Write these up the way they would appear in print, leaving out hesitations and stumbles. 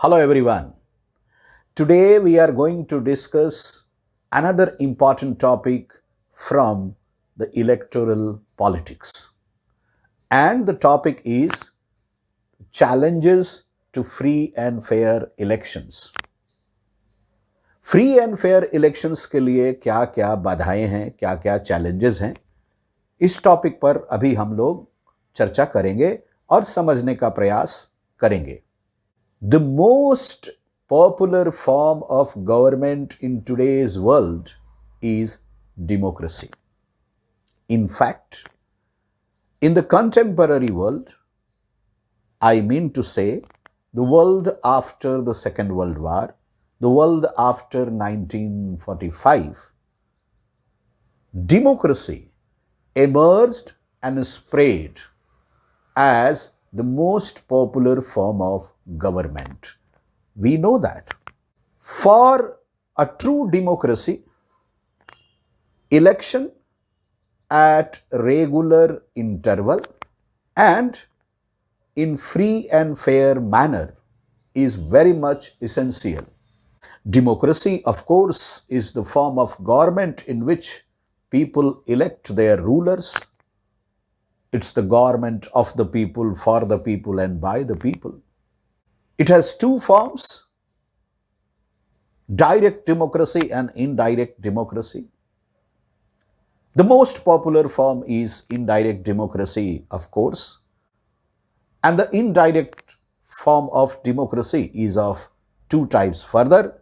Hello everyone. Today we are going to discuss another important topic from the electoral politics. And the topic is challenges to free and fair elections. Free and fair elections के लिए क्या क्या बाधाएं हैं, क्या क्या challenges हैं, इस टॉपिक पर अभी हम लोग चर्चा करेंगे और समझने का प्रयास करेंगे. The most popular form of government in today's world is democracy. In fact, in the contemporary world, I mean to say the world after the Second World War, the world after 1945, democracy emerged and spread as the most popular form of government. We know that. For a true democracy, election at regular interval and in free and fair manner is very much essential. Democracy, of course, is the form of government in which people elect their rulers. It's the government of the people, for the people, and by the people. It has two forms, direct democracy and indirect democracy. The most popular form is indirect democracy, of course, and the indirect form of democracy is of two types further: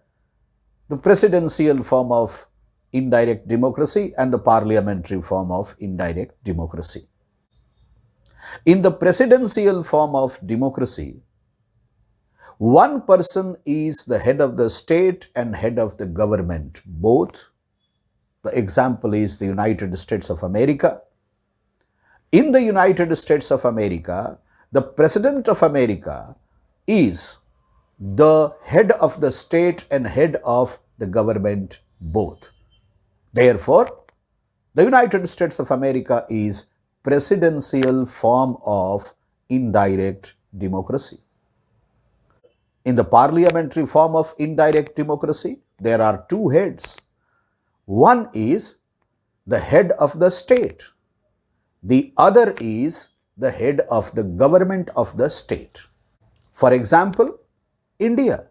the presidential form of indirect democracy and the parliamentary form of indirect democracy. In the presidential form of democracy, one person is the head of the state and head of the government, both. The example is the United States of America. In the United States of America, the President of America is the head of the state and head of the government, both. Therefore, the United States of America is presidential form of indirect democracy. In the parliamentary form of indirect democracy, there are two heads. One is the head of the state. The other is the head of the government of the state. For example, India.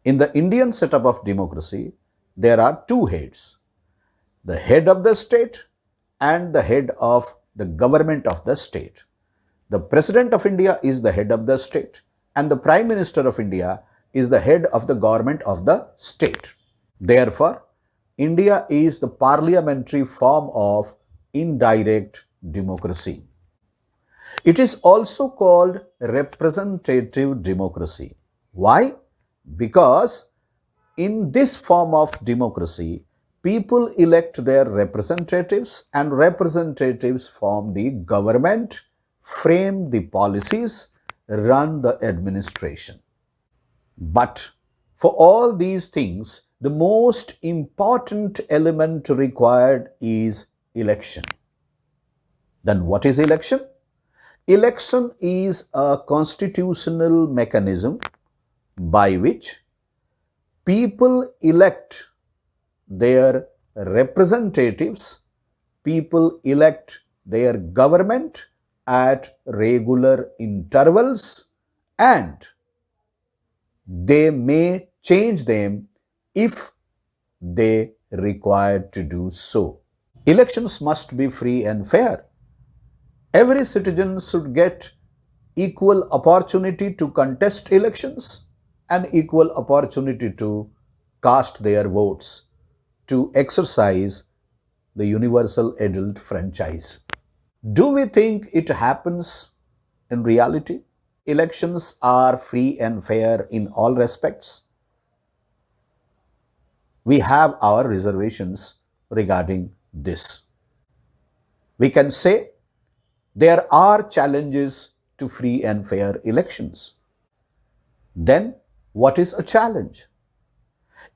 In the Indian setup of democracy, there are two heads: the head of the state and the head of the government of the state. The President of India is the head of the state and the Prime Minister of India is the head of the government of the state. Therefore, India is the parliamentary form of indirect democracy. It is also called representative democracy. Why? Because in this form of democracy, people elect their representatives and representatives form the government, frame the policies, run the administration. But for all these things, the most important element required is election. Then what is election? Election is a constitutional mechanism by which people elect their representatives, people elect their government at regular intervals, and they may change them if they require to do so. Elections must be free and fair. Every citizen should get equal opportunity to contest elections and equal opportunity to cast their votes, to exercise the universal adult franchise. Do we think it happens in reality? Elections are free and fair in all respects. We have our reservations regarding this. We can say there are challenges to free and fair elections. Then, what is a challenge?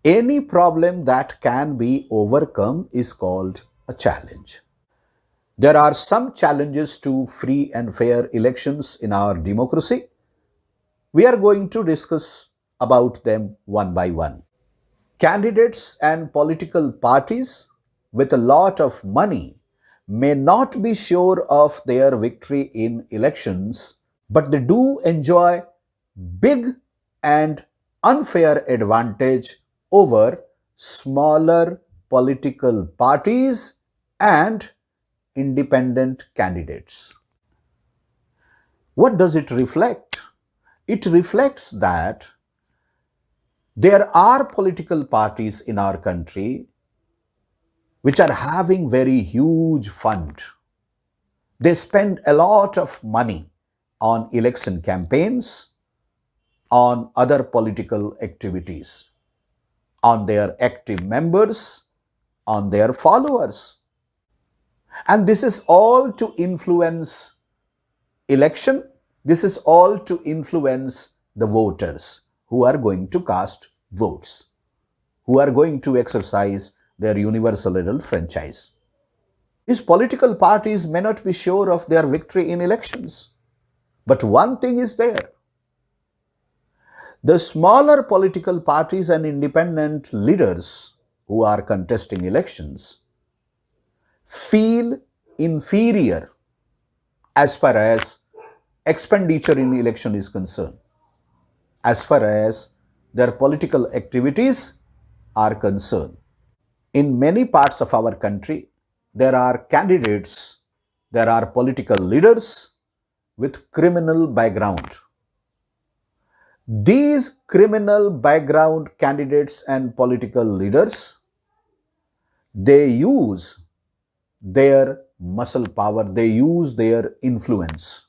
Any problem that can be overcome is called a challenge. There are some challenges to free and fair elections in our democracy. We are going to discuss about them one by one. Candidates and political parties with a lot of money may not be sure of their victory in elections, but they do enjoy big and unfair advantage over smaller political parties and independent candidates. What does it reflect? It reflects that there are political parties in our country which are having very huge fund. They spend a lot of money on election campaigns, on other political activities, on their active members, on their followers. And this is all to influence election. This is all to influence the voters who are going to cast votes, who are going to exercise their universal franchise. These political parties may not be sure of their victory in elections, but one thing is there. The smaller political parties and independent leaders who are contesting elections feel inferior as far as expenditure in election is concerned, as far as their political activities are concerned. In many parts of our country, there are candidates, there are political leaders with criminal background. These criminal background candidates and political leaders, they use their muscle power, they use their influence.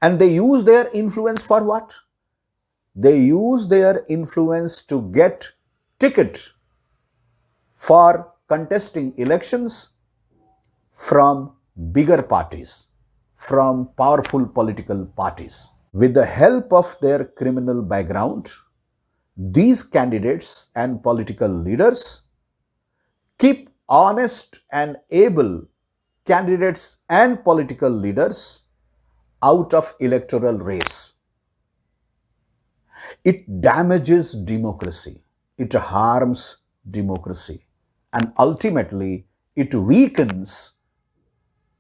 And they use their influence for what? They use their influence to get ticket for contesting elections from bigger parties, from powerful political parties. With the help of their criminal background, these candidates and political leaders keep honest and able candidates and political leaders out of electoral race. It damages democracy, it harms democracy, and ultimately it weakens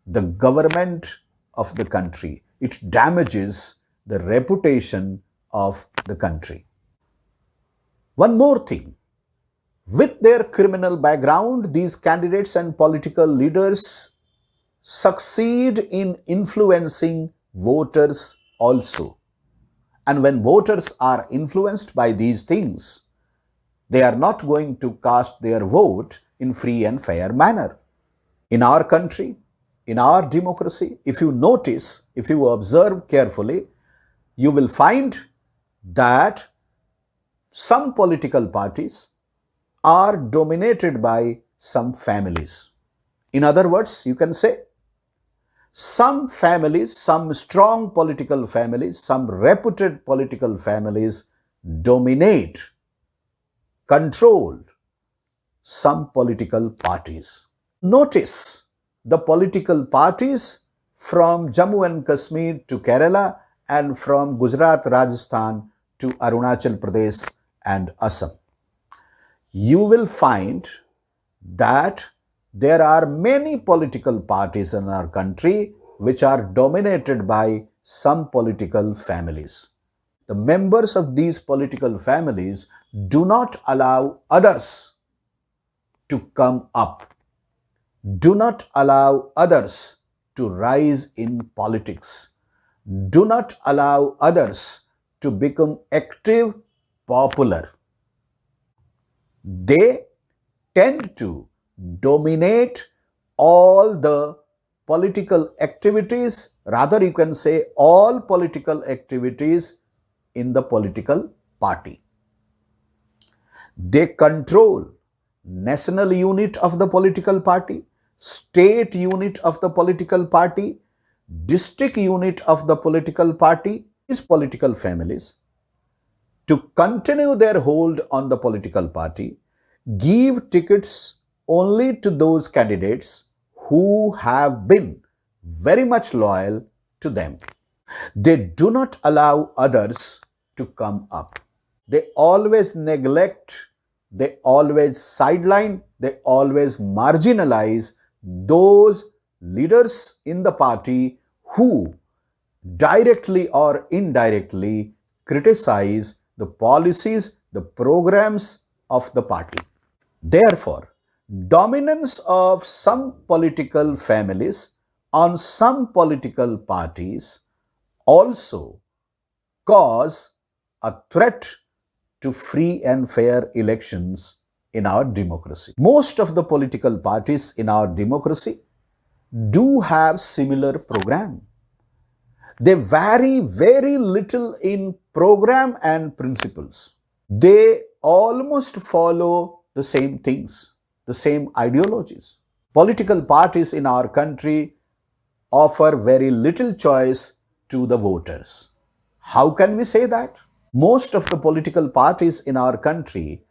the government of the country. It damages the reputation of the country. One more thing, with their criminal background, these candidates and political leaders succeed in influencing voters also. And when voters are influenced by these things, they are not going to cast their vote in free and fair manner. In our country, in our democracy, if you notice, if you observe carefully, you will find that some political parties are dominated by some families. In other words, you can say some families, some strong political families, some reputed political families dominate, control some political parties. Notice the political parties from Jammu and Kashmir to Kerala and from Gujarat, Rajasthan to Arunachal Pradesh and Assam. You will find that there are many political parties in our country which are dominated by some political families. The members of these political families do not allow others to come up, do not allow others to rise in politics, do not allow others to become active, popular. They tend to dominate all the political activities, rather you can say all political activities in the political party. They control national unit of the political party, state unit of the political party, district unit of the political party. These political families, to continue their hold on the political party, give tickets only to those candidates who have been very much loyal to them. They do not allow others to come up. they always neglect, they always sideline, they always marginalize those leaders in the party who directly or indirectly criticize the policies, the programs of the party. Therefore, dominance of some political families on some political parties also cause a threat to free and fair elections in our democracy. Most of the political parties in our democracy do have similar program. They vary very little in program and principles. They almost follow the same things, the same ideologies. Political parties in our country offer very little choice to the voters. How can we say that? Most of the political parties in our country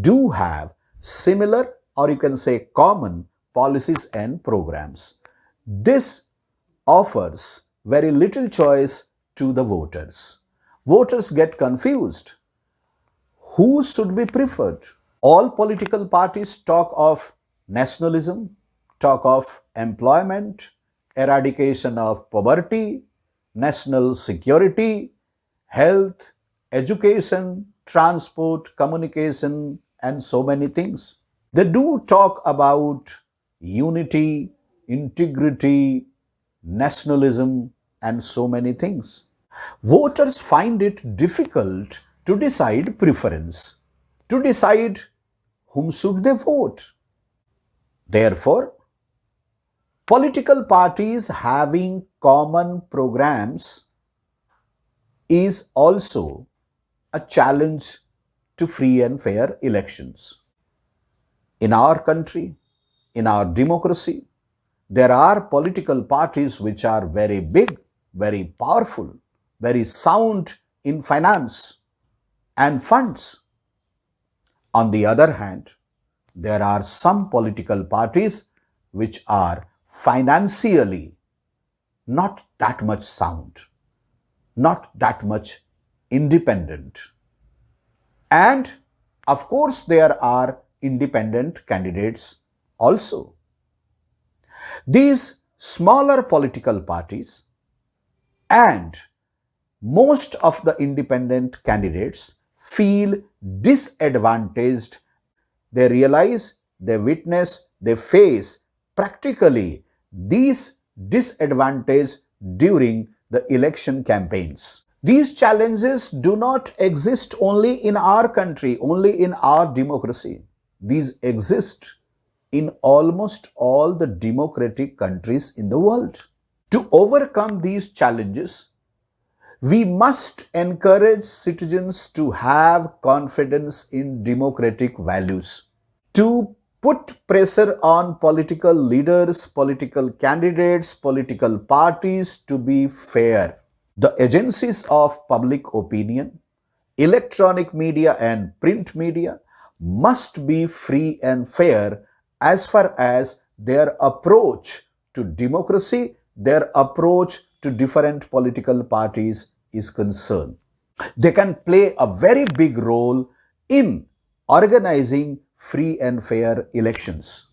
do have similar, or you can say common, policies and programs. This offers very little choice to the voters. Voters get confused. Who should be preferred? All political parties talk of nationalism, talk of employment, eradication of poverty, national security, health, education, transport, communication, and so many things. They do talk about unity, integrity, nationalism, and so many things. Voters find it difficult to decide preference, to decide whom should they vote. Therefore, political parties having common programs is also a challenge to free and fair elections. In our country, in our democracy, there are political parties which are very big, very powerful, very sound in finance and funds. On the other hand, there are some political parties which are financially not that much sound, not that much independent. And of course, there are independent candidates also. These smaller political parties and most of the independent candidates feel disadvantaged. They realize, they witness, they face practically these disadvantages during the election campaigns. These challenges do not exist only in our country, only in our democracy. These exist in almost all the democratic countries in the world. To overcome these challenges, we must encourage citizens to have confidence in democratic values, to put pressure on political leaders, political candidates, political parties to be fair. The agencies of public opinion, electronic media and print media must be free and fair as far as their approach to democracy, their approach to different political parties is concerned. They can play a very big role in organizing free and fair elections.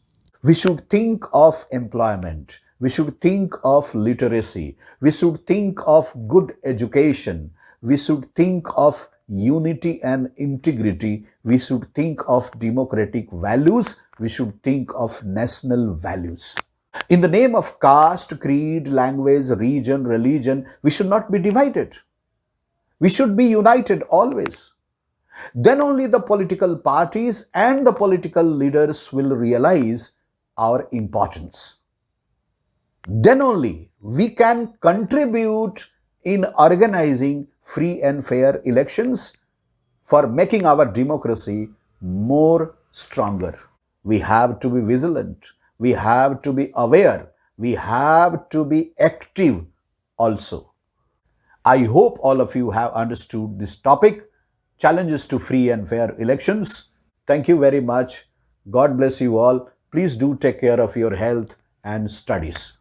We should think of employment. We should think of literacy. We should think of good education. We should think of unity and integrity. We should think of democratic values. We should think of national values. In the name of caste, creed, language, region, religion, we should not be divided. We should be united always. Then only the political parties and the political leaders will realize our importance. Then only we can contribute in organizing free and fair elections for making our democracy more stronger. We have to be vigilant. We have to be aware. We have to be active also. I hope all of you have understood this topic, challenges to free and fair elections. Thank you very much. God bless you all. Please do take care of your health and studies.